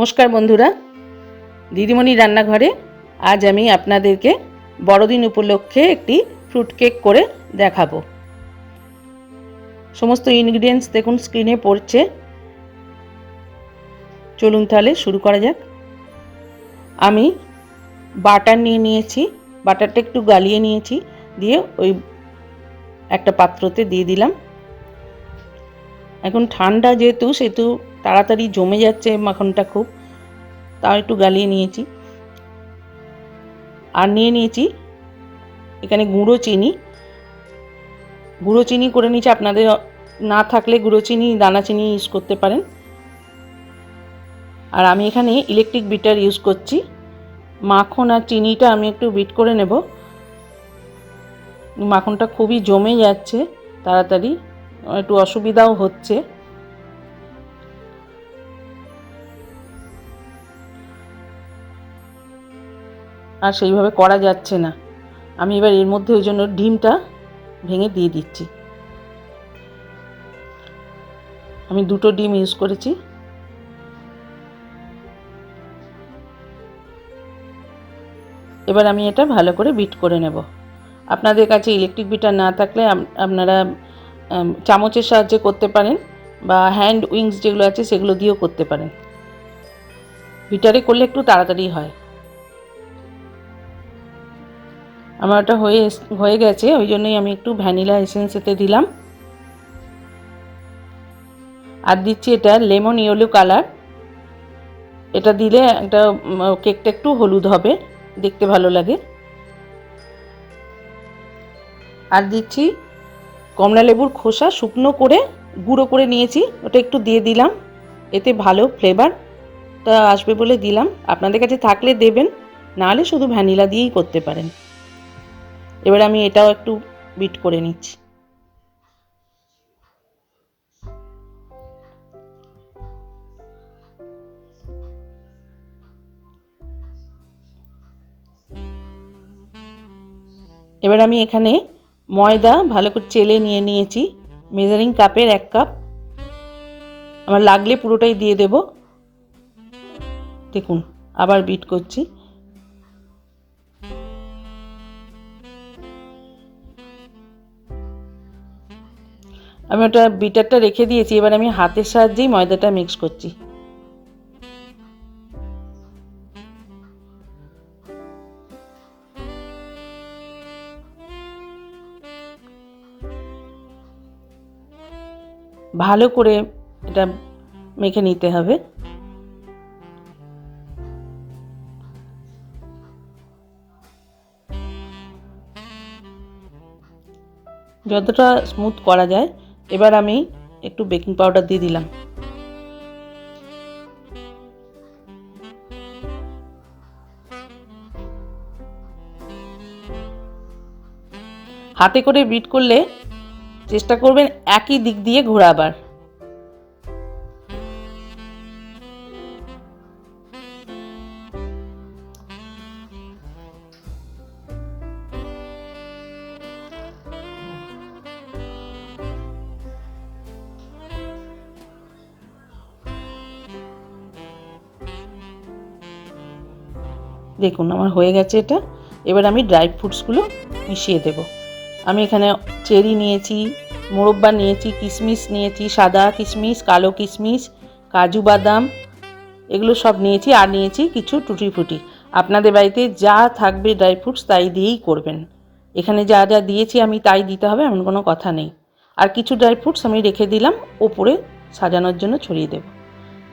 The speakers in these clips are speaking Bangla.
নমস্কার বন্ধুরা, দিদিমণি রান্নাঘরে আজ আমি আপনাদেরকে বড়দিন উপলক্ষে একটি ফ্রুট কেক করে দেখাবো। সমস্ত ইনগ্রিডিয়েন্টস দেখুন স্ক্রিনে পড়ছে। চলুন তাহলে শুরু করা যাক। আমি বাটার নিয়ে নিয়েছি, বাটারটা একটু গালিয়ে নিয়েছি, দিয়ে ওই একটা পাত্রতে দিয়ে দিলাম। এখন ঠান্ডা যেহেতু সেহেতু তাড়াতাড়ি জমে যাচ্ছে মাখনটা, খুব তাও একটু গালিয়ে নিয়েছি। আর নিয়ে নিয়েছি এখানে গুঁড়ো চিনি করে নিয়েছি। আপনাদের না থাকলে গুঁড়ো চিনি, দানা চিনি ইউজ করতে পারেন। আর আমি এখানে ইলেকট্রিক বিটার ইউজ করছি। মাখন আর চিনিটা আমি একটু বিট করে নেব। মাখনটা খুবই জমে যাচ্ছে তাড়াতাড়ি, একটু অসুবিধাও হচ্ছে। আর সেইভাবে করা যাচ্ছে না। আমি এবার এর মধ্যে ওই জন্য ডিমটা ভেঙে দিয়ে দিচ্ছি। আমি 2টো ডিম ইউজ করেছি। এবার আমি এটা ভালো করে বিট করে নেব। আপনাদের কাছে ইলেকট্রিক বিটার না থাকলে আপনারা চামচের সাহায্যে করতে পারেন, বা হ্যান্ড উইংস যেগুলো আছে সেগুলো দিয়েও করতে পারেন। বিটারে করলে একটু তাড়াতাড়ি হয়। আমার ওটা হয়ে গেছে, ওই জন্যই আমি একটু ভ্যানিলা এসেন্স এতে দিলাম। আর দিচ্ছি এটা লেমন ইয়েলো কালার। এটা দিলে একটা কেকটা একটু হলুদ হবে, দেখতে ভালো লাগে। আর দিচ্ছি কমলা লেবুর খোসা শুকনো করে গুঁড়ো করে নিয়েছি, ওটা একটু দিয়ে দিলাম। এতে ভালো ফ্লেভারটা আসবে বলে দিলাম। আপনাদের কাছে থাকলে দেবেন, নাহলে শুধু ভ্যানিলা দিয়েই করতে পারেন। এবার আমি এটাও একটু বিট করে নিচ্ছি। এবার আমি এখানে ময়দা ভালো করে চেলে নিয়ে নিয়েছি। মেজারিং কাপের 1 কাপ। আমার লাগলে পুরোটাই দিয়ে দেব। দেখুন আবার বিট করছি। আমি ওটা বিটারটা রেখে দিয়েছি। এবার আমি হাতের সাহায্যেই ময়দাটা মিক্স করছি। ভালো করে এটা মেখে নিতে হবে। যতটা স্মুথ করা যায়। এবার আমি একটু বেকিং পাউডার দিয়ে দিলাম। হাতে করে বিট করলে চেষ্টা করবেন একই দিক দিয়ে ঘোরাবার। দেখুন আমার হয়ে গেছে এটা। এবার আমি ড্রাই ফ্রুটসগুলো মিশিয়ে দেব। আমি এখানে চেরি নিয়েছি, মোরব্বা নিয়েছি, কিশমিশ নিয়েছি, সাদা কিশমিশ, কালো কিশমিশ, কাজু বাদাম, এগুলো সব নিয়েছি। আর নিয়েছি কিছু টুটি ফুটি। আপনাদের বাড়িতে যা থাকবে ড্রাই ফ্রুটস তাই দিয়েই করবেন। এখানে যা যা দিয়েছি আমি তাই দিতে হবে এমন কোনো কথা নেই। আর কিছু ড্রাই ফ্রুটস আমি রেখে দিলাম, ওপরে সাজানোর জন্য ছড়িয়ে দেব।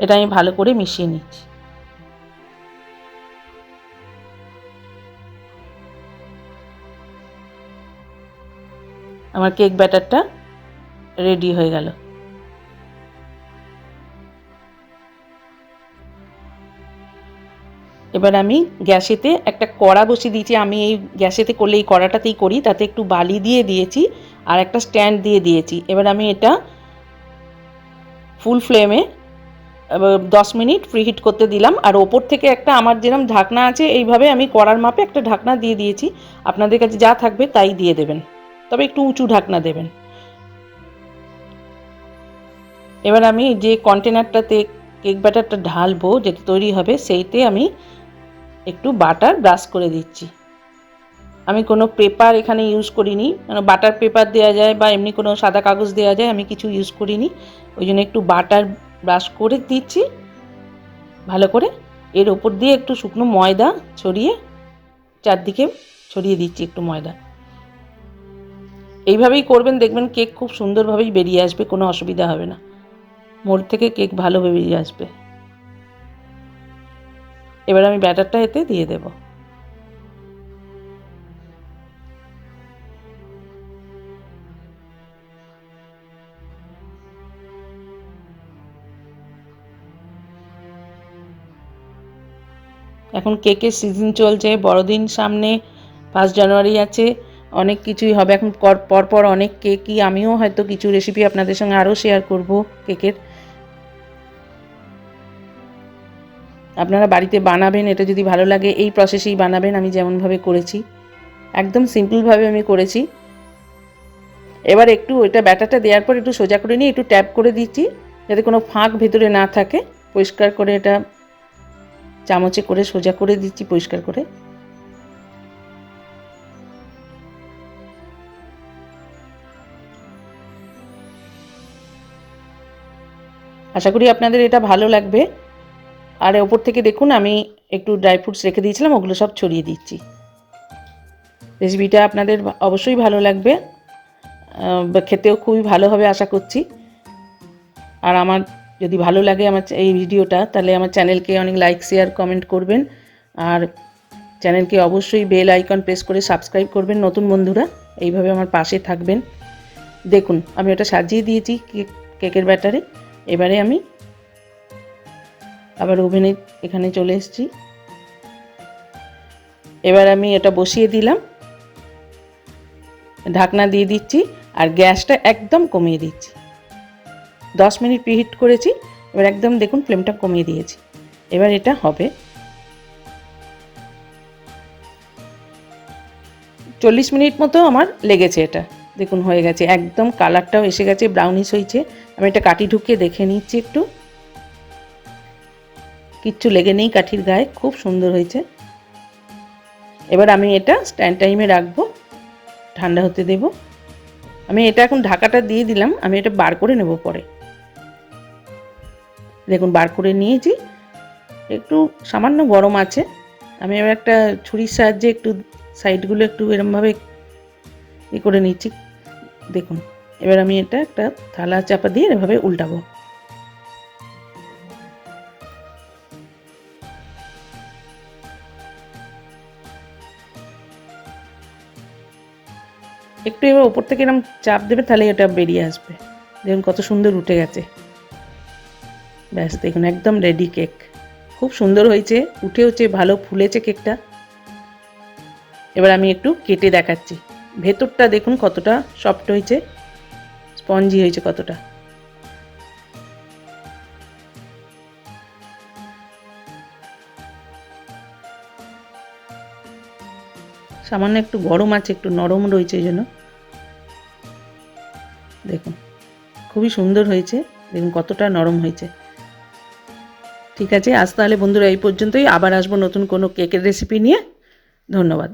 এটা আমি ভালো করে মিশিয়ে নিচ্ছি। আমার কেক ব্যাটারটা রেডি হয়ে গেল। এবার আমি গ্যাসেতে একটা কড়া বসিয়ে দিয়েছি। আমি এই গ্যাসেতে করলে এই কড়াটাতেই করি, তাতে একটু বালি দিয়ে দিয়েছি আর একটা স্ট্যান্ড দিয়ে দিয়েছি। এবার আমি এটা ফুল ফ্লেমে 10 মিনিট প্রিহিট করতে দিলাম। আর ওপর থেকে একটা আমার যেরকম ঢাকনা আছে এইভাবে আমি কড়ার মাপে একটা ঢাকনা দিয়ে দিয়েছি। আপনাদের কাছে যা থাকবে তাই দিয়ে দেবেন, তবে একটু উঁচু ঢাকনা দেবেন। এবার আমি যে কন্টেনারটাতে কেক ব্যাটারটা ঢালবো যেটা তৈরি হবে সেইতে আমি একটু বাটার ব্রাশ করে দিচ্ছি। আমি কোনো পেপার এখানে ইউজ করিনি, মানে বাটার পেপার দেওয়া যায় বা এমনি কোনো সাদা কাগজ দেওয়া যায়, আমি কিছু ইউজ করিনি। ওই জন্য একটু বাটার ব্রাশ করে দিচ্ছি ভালো করে। এর ওপর দিয়ে একটু শুকনো ময়দা ছড়িয়ে চারদিকে ছড়িয়ে দিচ্ছি একটু ময়দা। এইভাবেই করবেন, দেখবেন কেক খুব সুন্দরভাবেই বেরিয়ে আসবে, কোনো অসুবিধা হবে না। মোড় থেকে কেক ভালো বেরিয়ে আসবে। এবার আমি ব্যাটারটা এতে দিয়ে দেব। এখন কেকের সিজন চলছে, বড়দিন সামনে, 1 জানুয়ারি আছে, অনেক কিছুই হবে এখন। পরপর অনেক কেকই, আমিও হয়তো কিছু রেসিপি আপনাদের সঙ্গে আরও শেয়ার করব কেকের। আপনারা বাড়িতে বানাবেন, এটা যদি ভালো লাগে এই প্রসেসেই বানাবেন, আমি যেমনভাবে করেছি একদম সিম্পলভাবে আমি করেছি। এবার একটু এটা ব্যাটারটা দেওয়ার পর একটু সোজা করে নিয়ে একটু ট্যাপ করে দিচ্ছি যাতে কোনো ফাঁক ভেতরে না থাকে। পরিষ্কার করে এটা চামচে করে সোজা করে দিচ্ছি পরিষ্কার করে। আশা করি আপনাদের এটা ভালো লাগবে। আর ওপর থেকে দেখুন আমি একটু ড্রাই ফ্রুটস রেখে দিয়েছিলাম, ওগুলো সব ছড়িয়ে দিচ্ছি। রেসিপিটা আপনাদের অবশ্যই ভালো লাগবে, খেতেও খুবই ভালো হবে আশা করছি। আর আমার যদি ভালো লাগে আমার এই ভিডিওটা, তাহলে আমার চ্যানেলকে অনেক লাইক শেয়ার কমেন্ট করবেন। আর চ্যানেলকে অবশ্যই বেল আইকন প্রেস করে সাবস্ক্রাইব করবেন নতুন বন্ধুরা, এইভাবে আমার পাশে থাকবেন। দেখুন আমি ওটা সাজিয়ে দিয়েছি কেকের ব্যাটারে। এবারে আমি আবার ওভেনে এখানে চলে এসেছি। এবার আমি এটা বসিয়ে দিলাম, ঢাকনা দিয়ে দিচ্ছি আর গ্যাসটা একদম কমিয়ে দিচ্ছি। 10 মিনিট প্রিহিট করেছি, এবার একদম দেখুন ফ্লেমটা কমিয়ে দিয়েছি। এবার এটা হবে 40 মিনিট মতো আমার লেগেছে। এটা দেখুন হয়ে গেছে, একদম কালারটাও এসে গেছে, ব্রাউনিশ হয়েছে। আমি এটা কাঠি ঢুকিয়ে দেখে নিচ্ছি একটু, কিচ্ছু লেগে নেই কাঠির গায়ে, খুব সুন্দর হয়েছে। এবার আমি এটা স্ট্যান্ড টাইমে রাখবো, ঠান্ডা হতে দেব। আমি এটা এখন ঢাকাটা দিয়ে দিলাম, আমি এটা বার করে নেব পরে। দেখুন বার করে নিয়েছি, একটু সামান্য গরম আছে। আমি এবার একটা ছুরির সাহায্যে একটু সাইডগুলো একটু এরমভাবে করে নিচ্ছি। দেখুন এবার আমি এটা একটা থালা চাপা দিয়ে এভাবে উল্টাবো। একটু এবার ওপর থেকে এরকম চাপ দেবে, তাহলে এটা বেরিয়ে আসবে। দেখুন কত সুন্দর উঠে গেছে। ব্যাস দেখুন একদম রেডি কেক, খুব সুন্দর হয়েছে, উঠেওছে ভালো, ফুলেছে কেকটা। এবার আমি একটু কেটে দেখাচ্ছি, ভেতরটা দেখুন কতটা সফট হয়েছে, স্পঞ্জি হয়েছে কতটা। সামান্য একটু গরম আছে, একটু নরম রয়েছে, এই জন্য দেখুন খুবই সুন্দর হয়েছে, দেখুন কতটা নরম হয়েছে। ঠিক আছে, আজ তাহলে বন্ধুরা এই পর্যন্তই, আবার আসবো নতুন কোনো কেকের রেসিপি নিয়ে। ধন্যবাদ।